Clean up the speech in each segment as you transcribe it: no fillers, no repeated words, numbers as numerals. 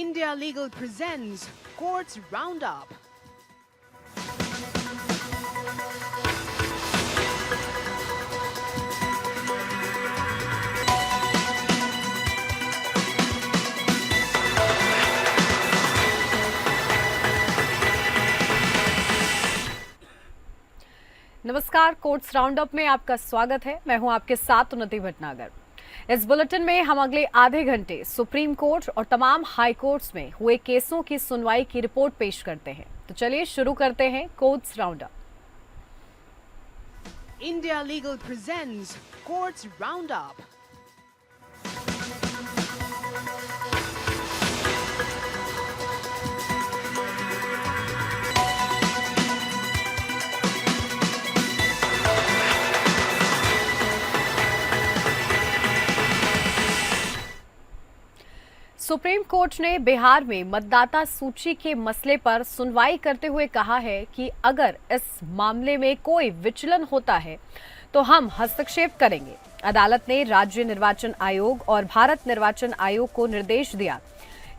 India Legal presents Courts Roundup. नमस्कार, courts roundup में आपका स्वागत है। मैं हूं आपके साथ उन्नति भटनागर। इस बुलेटिन में हम अगले आधे घंटे सुप्रीम कोर्ट और तमाम हाई कोर्ट्स में हुए केसों की सुनवाई की रिपोर्ट पेश करते हैं। तो चलिए शुरू करते हैं courts roundup. India Legal presents Courts Roundup. Supreme court ने बिहार में मतदाता सूची के मसले पर सुनवाई करते हुए कहा है कि अगर इस मामले में कोई विचलन होता है तो हम हस्तक्षेप करेंगे। अदालत ने राज्य निर्वाचन आयोग और भारत निर्वाचन आयोग को निर्देश दिया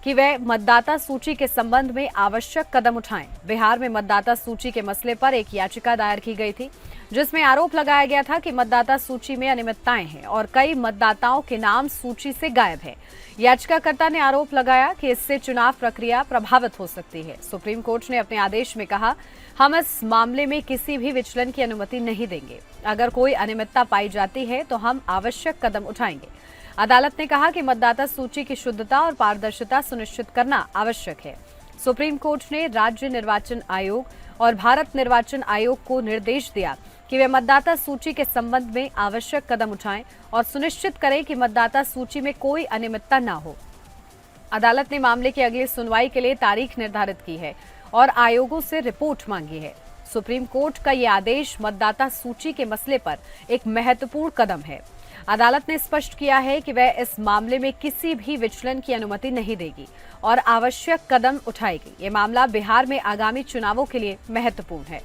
कि वे मतदाता सूची के संबंध में आवश्यक कदम उठाएं। बिहार में मतदाता सूची के मसले पर एक याचिका दायर की गई थी, जिसमें आरोप लगाया गया था कि मतदाता सूची में अनियमितताएं हैं और कई मतदाताओं के नाम सूची से गायब हैं। याचिकाकर्ता ने आरोप लगाया कि इससे चुनाव प्रक्रिया प्रभावित हो सकती है। सुप्रीम कोर्ट ने अपने आदेश में कहा, हम इस मामले में किसी भी विचलन की अनुमति नहीं देंगे। अगर कोई अनियमितता पाई जाती है तो हम आवश्यक कदम उठाएंगे। अदालत ने कहा कि मतदाता सूची की शुद्धता और पारदर्शिता सुनिश्चित करना आवश्यक है। सुप्रीम कोर्ट ने राज्य निर्वाचन आयोग और भारत निर्वाचन आयोग को निर्देश दिया कि वे मतदाता सूची के संबंध में आवश्यक कदम उठाएं और सुनिश्चित करें कि मतदाता सूची में कोई अनियमितता न हो। अदालत ने मामले की अगली सुनवाई के लिए तारीख निर्धारित की है और आयोगों से रिपोर्ट मांगी है। सुप्रीम कोर्ट का ये आदेश मतदाता सूची के मसले पर एक महत्वपूर्ण कदम है। अदालत ने स्पष्ट किया है कि वह इस मामले में किसी भी विचलन की अनुमति नहीं देगी और आवश्यक कदम उठाएगी। ये मामला बिहार में आगामी चुनावों के लिए महत्वपूर्ण है।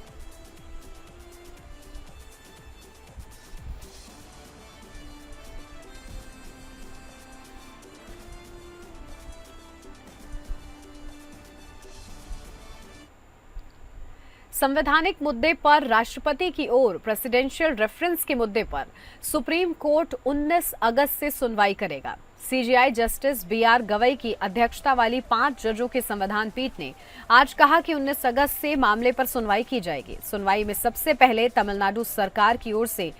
संवैधानिक मुद्दे पर राष्ट्रपति की ओर प्रेसिडेंशियल रेफरेंस के मुद्दे पर सुप्रीम कोर्ट 19 अगस्त से सुनवाई करेगा। सीजेआई जस्टिस बीआर गवई की अध्यक्षता वाली 5 जजों की संविधान पीठ ने आज कहा कि 19 अगस्त से मामले पर सुनवाई की जाएगी। सुनवाई में सबसे पहले तमिलनाडु सरकार की ओर से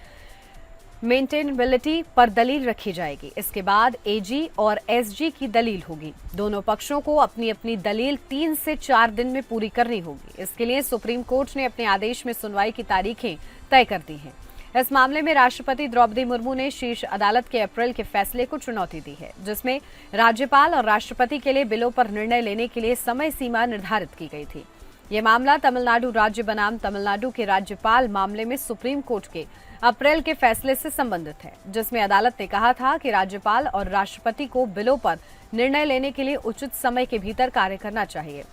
मेंटेनेबिलिटी पर दलील रखी जाएगी। इसके बाद एजी और एसजी की दलील होगी। दोनों पक्षों को अपनी अपनी दलील 3 से 4 दिन में पूरी करनी होगी। इसके लिए सुप्रीम कोर्ट ने अपने आदेश में सुनवाई की तारीखें तय कर दी हैं। इस मामले में राष्ट्रपति द्रौपदी मुर्मू ने शीर्ष अदालत के अप्रैल के फैसले को चुनौती दी है, जिसमें राज्यपाल और राष्ट्रपति के लिए बिलों पर निर्णय लेने के लिए समय सीमा निर्धारित की गई थी। ये मामला तमिलनाडु राज्य बनाम तमिलनाडु के राज्यपाल मामले में सुप्रीम कोर्ट के अप्रैल के फैसले से संबंधित है, जिसमें अदालत ने कहा था कि राज्यपाल और राष्ट्रपति को बिलों पर निर्णय लेने के लिए उचित समय के भीतर कार्य करना चाहिए।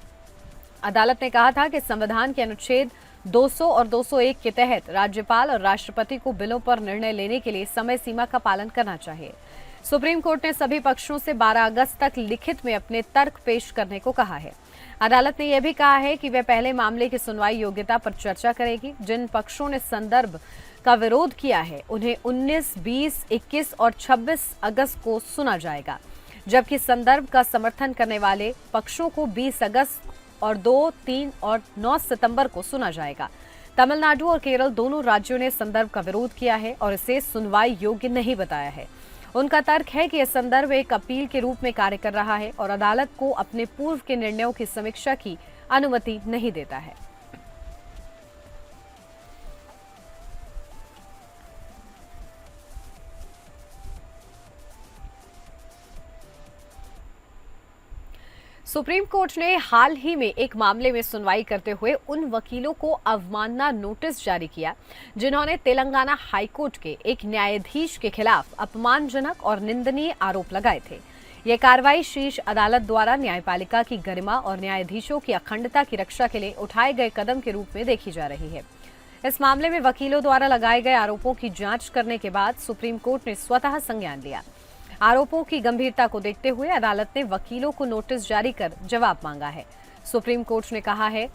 अदालत ने कहा था कि संविधान के अनुच्छेद 200 और 201 के तहत राज्यपाल और राष्ट्रपति को बिलों पर निर्णय लेने के लिए समय सीमा का पालन करना चाहिए। सुप्रीम कोर्ट ने सभी पक्षों से 12 अगस्त तक लिखित में अपने तर्क पेश करने को कहा है। अदालत ने यह भी कहा है कि वह पहले मामले की सुनवाई योग्यता पर चर्चा करेगी। जिन पक्षों ने संदर्भ का विरोध किया है उन्हें 19, 20, 21 और 26 अगस्त को सुना जाएगा, जबकि संदर्भ का समर्थन करने वाले पक्षों को 20 अगस्त और 2, 3 और 9 सितंबर को सुना जाएगा। तमिलनाडु और केरल दोनों राज्यों ने संदर्भ का विरोध किया है और इसे सुनवाई योग्य नहीं बताया है। उनका तर्क है कि यह संदर्भ एक अपील के रूप में कार्य कर रहा है और अदालत को अपने पूर्व के निर्णयों की समीक्षा की अनुमति नहीं देता है। सुप्रीम कोर्ट ने हाल ही में एक मामले में सुनवाई करते हुए उन वकीलों को अवमानना नोटिस जारी किया जिन्होंने तेलंगाना हाईकोर्ट के एक न्यायाधीश के खिलाफ अपमानजनक और निंदनीय आरोप लगाए थे। यह कार्रवाई शीर्ष अदालत द्वारा न्यायपालिका की गरिमा और न्यायाधीशों की अखंडता की रक्षा के लिए उठाए गए कदम के रूप में देखी जा रही है। इस मामले में वकीलों द्वारा लगाए गए आरोपों की जांच करने के बाद सुप्रीम कोर्ट ने स्वतः संज्ञान लिया। आरोपों की गंभीरता को देखते हुए अदालत ने वकीलों को नोटिस जारी कर जवाब मांगा है। सुप्रीम कोर्ट ने कहा है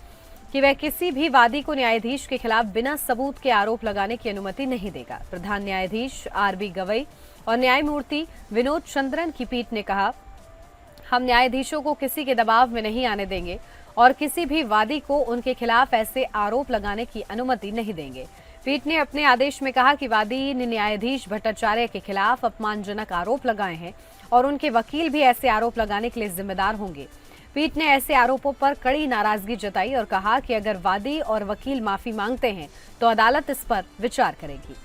कि वह किसी भी वादी को न्यायाधीश के खिलाफ बिना सबूत के आरोप लगाने की अनुमति नहीं देगा। प्रधान न्यायाधीश आरबी गवई और न्यायमूर्ति विनोद चंद्रन की पीठ ने कहा, हम न्यायाधीशों को किसी के दबाव में नहीं आने देंगे और किसी भी वादी को उनके खिलाफ ऐसे आरोप लगाने की अनुमति नहीं देंगे। पीठ ने अपने आदेश में कहा कि वादी ने न्यायाधीश भट्टाचार्य के खिलाफ अपमानजनक आरोप लगाए हैं और उनके वकील भी ऐसे आरोप लगाने के लिए जिम्मेदार होंगे। पीठ ने ऐसे आरोपों पर कड़ी नाराजगी जताई और कहा कि अगर वादी और वकील माफी मांगते हैं तो अदालत इस पर विचार करेगी।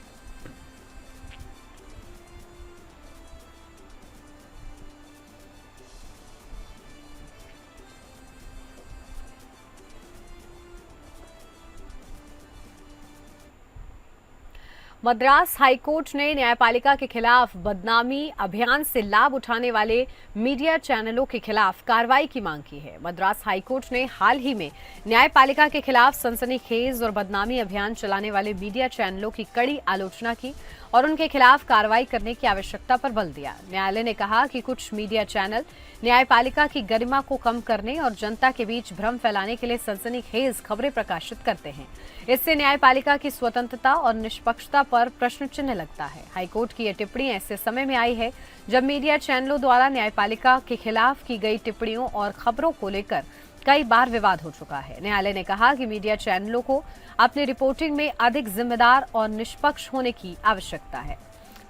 मद्रास हाईकोर्ट ने न्यायपालिका के खिलाफ बदनामी अभियान से लाभ उठाने वाले मीडिया चैनलों के खिलाफ कार्रवाई की मांग की है। मद्रास हाईकोर्ट ने हाल ही में न्यायपालिका के खिलाफ सनसनीखेज और बदनामी अभियान चलाने वाले मीडिया चैनलों की कड़ी आलोचना की और उनके खिलाफ कार्रवाई करने की आवश्यकता पर बल दिया। न्यायालय ने कहा कि कुछ मीडिया चैनल न्यायपालिका की गरिमा को कम करने और जनता के बीच भ्रम फैलाने के लिए सनसनीखेज खबरें प्रकाशित करते हैं। इससे न्यायपालिका की स्वतंत्रता और निष्पक्षता पर प्रश्न चिन्ह लगता है। हाईकोर्ट की यह टिप्पणी ऐसे समय में आई है जब मीडिया चैनलों द्वारा न्यायपालिका के खिलाफ की गई टिप्पणियों और खबरों को लेकर कई बार विवाद हो चुका है। न्यायालय ने कहा कि मीडिया चैनलों को अपनी रिपोर्टिंग में अधिक जिम्मेदार और निष्पक्ष होने की आवश्यकता है।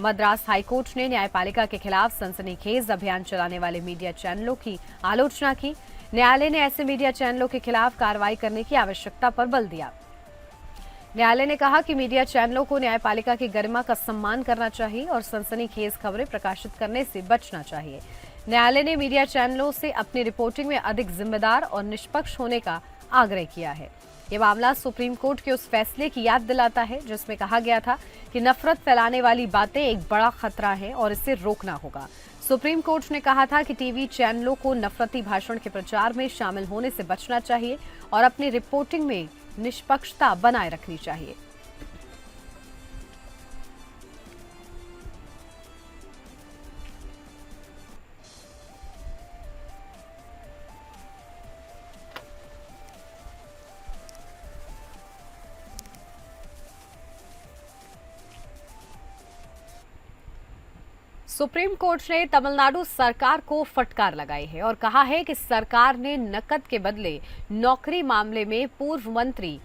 मद्रास हाईकोर्ट ने न्यायपालिका के खिलाफ सनसनीखेज अभियान चलाने वाले मीडिया चैनलों की आलोचना की। न्यायालय ने ऐसे मीडिया चैनलों के खिलाफ कार्रवाई करने की आवश्यकता पर बल दिया। न्यायालय ने कहा कि मीडिया चैनलों को न्यायपालिका की गरिमा का सम्मान करना चाहिए और सनसनीखेज खबरें प्रकाशित करने से बचना चाहिए। न्यायालय ने मीडिया चैनलों से अपनी रिपोर्टिंग में अधिक जिम्मेदार और निष्पक्ष होने का आग्रह किया है। ये मामला सुप्रीम कोर्ट के उस फैसले की याद दिलाता है जिसमें कहा गया था कि नफरत फैलाने वाली बातें एक बड़ा खतरा है और इसे रोकना होगा। सुप्रीम कोर्ट ने कहा था कि टीवी चैनलों को नफरती भाषण के प्रचार में शामिल होने से बचना चाहिए और अपनी रिपोर्टिंग में निष्पक्षता बनाए रखनी चाहिए। सुप्रीम कोर्ट ने तमिलनाडु सरकार को फटकार लगाई है और कहा है कि सरकार ने नकद के बदले नौकरी मामले में पूर्व मंत्री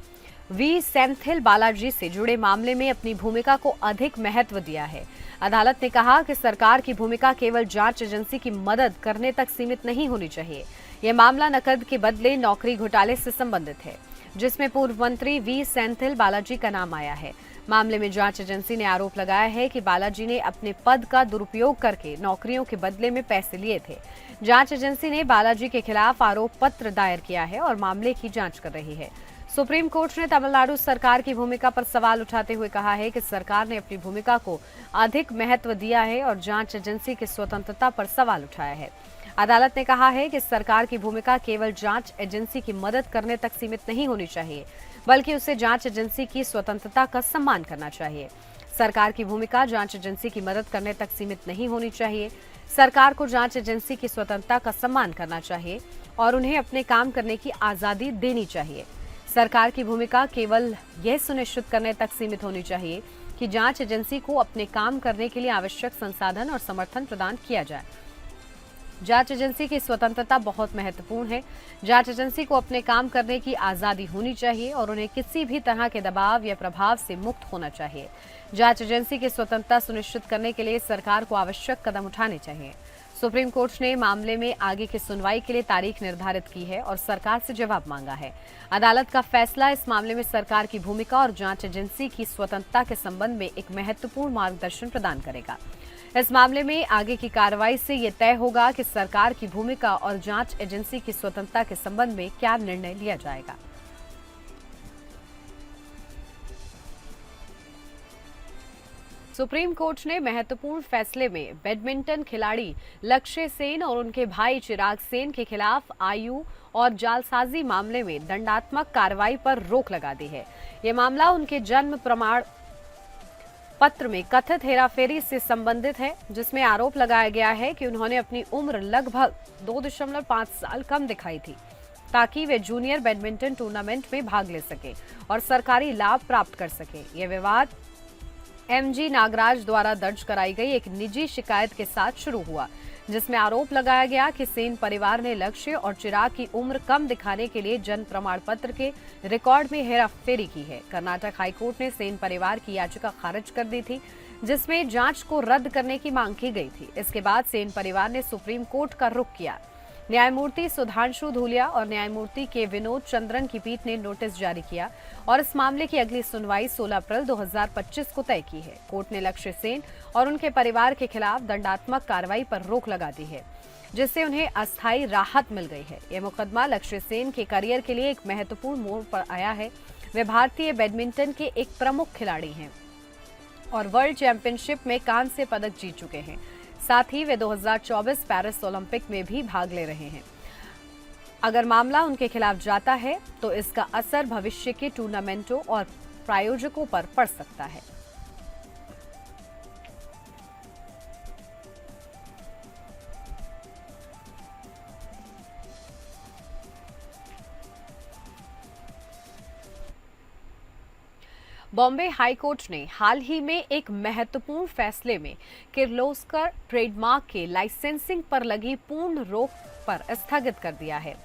वी सेंथिल बालाजी से जुड़े मामले में अपनी भूमिका को अधिक महत्व दिया है। अदालत ने कहा कि सरकार की भूमिका केवल जांच एजेंसी की मदद करने तक सीमित नहीं होनी चाहिए। यह मामला नकद के बदले नौकरी घोटाले से संबंधित है जिसमें पूर्व मंत्री वी सेंथिल बालाजी का नाम आया है। मामले में जांच एजेंसी ने आरोप लगाया है कि बालाजी ने अपने पद का दुरुपयोग करके नौकरियों के बदले में पैसे लिए थे। जांच एजेंसी ने बालाजी के खिलाफ आरोप पत्र दायर किया है और मामले की जांच कर रही है। सुप्रीम कोर्ट ने तमिलनाडु सरकार की भूमिका पर सवाल उठाते हुए कहा है कि सरकार ने अपनी भूमिका को अधिक महत्व दिया है और जांच एजेंसी की स्वतंत्रता पर सवाल उठाया है। अदालत ने कहा है कि सरकार की भूमिका केवल जांच एजेंसी की मदद करने तक सीमित नहीं होनी चाहिए, बल्कि उसे जांच एजेंसी की स्वतंत्रता का सम्मान करना चाहिए। सरकार की भूमिका जांच एजेंसी की मदद करने तक सीमित नहीं होनी चाहिए। सरकार को जांच एजेंसी की स्वतंत्रता का सम्मान करना चाहिए और उन्हें अपने काम करने की आजादी देनी चाहिए। सरकार की भूमिका केवल यह सुनिश्चित करने तक सीमित होनी चाहिए कि जांच एजेंसी को अपने काम करने के लिए आवश्यक संसाधन और समर्थन प्रदान किया जाए। जांच एजेंसी की स्वतंत्रता बहुत महत्वपूर्ण है। जांच एजेंसी को अपने काम करने की आजादी होनी चाहिए और उन्हें किसी भी तरह के दबाव या प्रभाव से मुक्त होना चाहिए। जांच एजेंसी की स्वतंत्रता सुनिश्चित करने के लिए सरकार को आवश्यक कदम उठाने चाहिए। सुप्रीम कोर्ट ने मामले में आगे की सुनवाई के लिए तारीख निर्धारित की है और सरकार से जवाब मांगा है। अदालत का फैसला इस मामले में सरकार की भूमिका और जांच एजेंसी की स्वतंत्रता के संबंध में एक महत्वपूर्ण मार्गदर्शन प्रदान करेगा। इस मामले में आगे की कार्रवाई से यह तय होगा कि सरकार की भूमिका और जांच एजेंसी की स्वतंत्रता के संबंध में क्या निर्णय लिया जाएगा। सुप्रीम कोर्ट ने महत्वपूर्ण फैसले में बैडमिंटन खिलाड़ी लक्ष्य सेन और उनके भाई चिराग सेन के खिलाफ आयु और जालसाजी मामले में दंडात्मक कार्रवाई पर रोक लगा दी है। यह मामला उनके जन्म प्रमाण पत्र में कथित हेराफेरी से संबंधित है, जिसमें आरोप लगाया गया है कि उन्होंने अपनी उम्र लगभग 2.5 साल कम दिखाई थी ताकि वे जूनियर बैडमिंटन टूर्नामेंट में भाग ले सके और सरकारी लाभ प्राप्त कर सके। यह विवाद एमजी नागराज द्वारा दर्ज कराई गई एक निजी शिकायत के साथ शुरू हुआ, जिसमें आरोप लगाया गया कि सेन परिवार ने लक्ष्य और चिराग की उम्र कम दिखाने के लिए जन्म प्रमाण पत्र के रिकॉर्ड में हेराफेरी की है। कर्नाटक हाईकोर्ट ने सेन परिवार की याचिका खारिज कर दी थी, जिसमें जांच को रद्द करने की मांग की गई थी। इसके बाद सेन परिवार ने सुप्रीम कोर्ट का रुख किया। न्यायमूर्ति सुधांशु धूलिया और न्यायमूर्ति के विनोद चंद्रन की पीठ ने नोटिस जारी किया और इस मामले की अगली सुनवाई 16 अप्रैल 2025 को तय की है। कोर्ट ने लक्ष्य सेन और उनके परिवार के खिलाफ दंडात्मक कार्रवाई पर रोक लगा दी है, जिससे उन्हें अस्थायी राहत मिल गई है। यह मुकदमा लक्ष्य सेन के करियर के लिए एक महत्वपूर्ण मोड़ पर आया है। वे भारतीय बैडमिंटन के एक प्रमुख खिलाड़ी हैं और वर्ल्ड चैंपियनशिप में कांस्य पदक जीत चुके हैं। साथ ही वे 2024 पेरिस ओलंपिक में भी भाग ले रहे हैं। अगर मामला उनके खिलाफ जाता है तो इसका असर भविष्य के टूर्नामेंटों और प्रायोजकों पर पड़ सकता है। बॉम्बे हाईकोर्ट ने हाल ही में एक महत्वपूर्ण फैसले में किर्लोस्कर ट्रेडमार्क के लाइसेंसिंग पर लगी पूर्ण रोक पर स्थगित कर दिया है।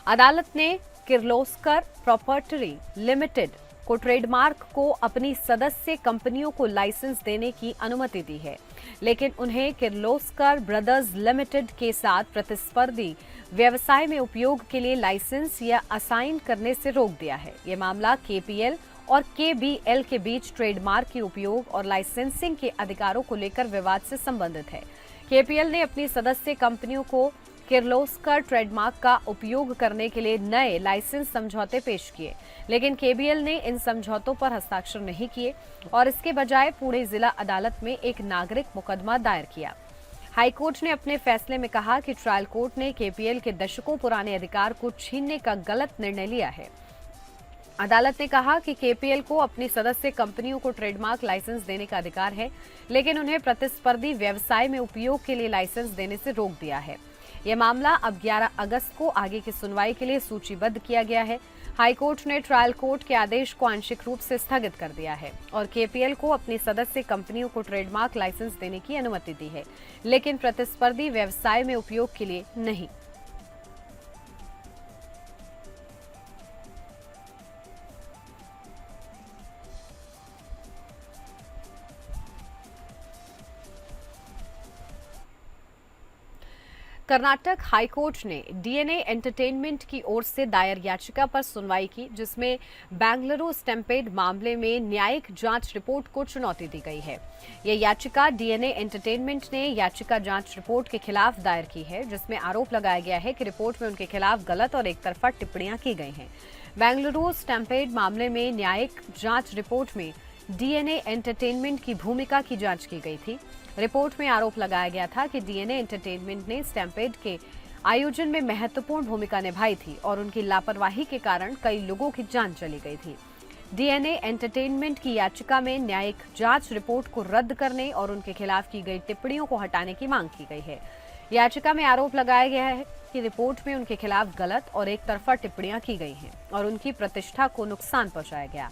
अदालत ने किर्लोस्कर प्रॉपर्टी लिमिटेड को ट्रेडमार्क को अपनी सदस्य कंपनियों को लाइसेंस देने की अनुमति दी है, लेकिन उन्हें किर्लोस्कर ब्रदर्स लिमिटेड के साथ प्रतिस्पर्धी व्यवसाय में उपयोग के लिए लाइसेंस या असाइन करने से रोक दिया है। यह मामला केपीएल और केबीएल के बीच ट्रेडमार्क के उपयोग और लाइसेंसिंग के अधिकारों को लेकर विवाद से संबंधित है। केपीएल ने अपनी सदस्य कंपनियों को किर्लोस्कर ट्रेडमार्क का उपयोग करने के लिए नए लाइसेंस समझौते पेश किए, लेकिन केबीएल ने इन समझौतों पर हस्ताक्षर नहीं किए और इसके बजाय पुणे जिला अदालत में एक नागरिक मुकदमा दायर किया। हाईकोर्ट ने अपने फैसले में कहा कि ट्रायल कोर्ट ने केपीएल के दशकों पुराने अधिकार को छीनने का गलत निर्णय लिया है। अदालत ने कहा कि केपीएल को अपनी सदस्य कंपनियों को ट्रेडमार्क लाइसेंस देने का अधिकार है, लेकिन उन्हें प्रतिस्पर्धी व्यवसाय में उपयोग के लिए लाइसेंस देने से रोक दिया है। यह मामला अब 11 अगस्त को आगे की सुनवाई के लिए सूचीबद्ध किया गया है। हाईकोर्ट ने ट्रायल कोर्ट के आदेश को आंशिक रूप से स्थगित कर दिया है और केपीएल को अपनी सदस्य कंपनियों को ट्रेडमार्क लाइसेंस देने की अनुमति दी है, लेकिन प्रतिस्पर्धी व्यवसाय में उपयोग के लिए नहीं। कर्नाटक हाईकोर्ट ने डीएनए एंटरटेनमेंट की ओर से दायर याचिका पर सुनवाई की, जिसमें बेंगलुरु स्टैम्पेड मामले में न्यायिक जांच रिपोर्ट को चुनौती दी गई है। यह याचिका डीएनए एंटरटेनमेंट ने याचिका जांच रिपोर्ट के खिलाफ दायर की है, जिसमें आरोप लगाया गया है कि रिपोर्ट में उनके खिलाफ गलत और एकतरफा टिप्पणियां की गई हैं। बेंगलुरु स्टैम्पेड मामले में न्यायिक जांच रिपोर्ट में डीएनए एंटरटेनमेंट की भूमिका की जांच की गई थी। रिपोर्ट में आरोप लगाया गया था कि डीएनए एंटरटेनमेंट ने स्टैम्पेड के आयोजन में महत्वपूर्ण भूमिका निभाई थी और उनकी लापरवाही के कारण कई लोगों की जान चली गई थी। डीएनए एंटरटेनमेंट की याचिका में न्यायिक जांच रिपोर्ट को रद्द करने और उनके खिलाफ की गई टिप्पणियों को हटाने की मांग की गई है। याचिका में आरोप लगाया गया है कि रिपोर्ट में उनके खिलाफ गलत और एकतरफा टिप्पणियां की गई हैं और उनकी प्रतिष्ठा को नुकसान पहुंचाया गया।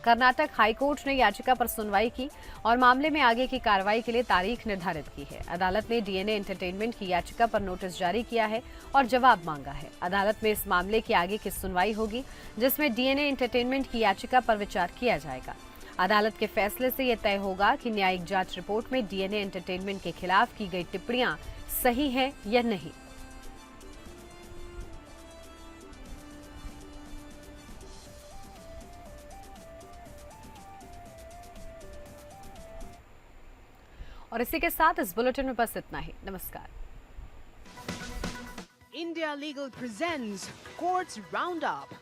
कर्नाटक हाईकोर्ट ने याचिका पर सुनवाई की और मामले में आगे की कार्रवाई के लिए तारीख निर्धारित की है। अदालत ने डीएनए एंटरटेनमेंट की याचिका पर नोटिस जारी किया है और जवाब मांगा है। अदालत में इस मामले की आगे की सुनवाई होगी, जिसमें डीएनए एंटरटेनमेंट की याचिका पर विचार किया जाएगा। अदालत के फैसले से यह तय होगा कि न्यायिक जांच रिपोर्ट में डीएनए एंटरटेनमेंट के खिलाफ की गई टिप्पणियां सही हैं या नहीं। और इसी के साथ इस बुलेटिन में बस इतना ही। नमस्कार। India Legal presents Courts Roundup.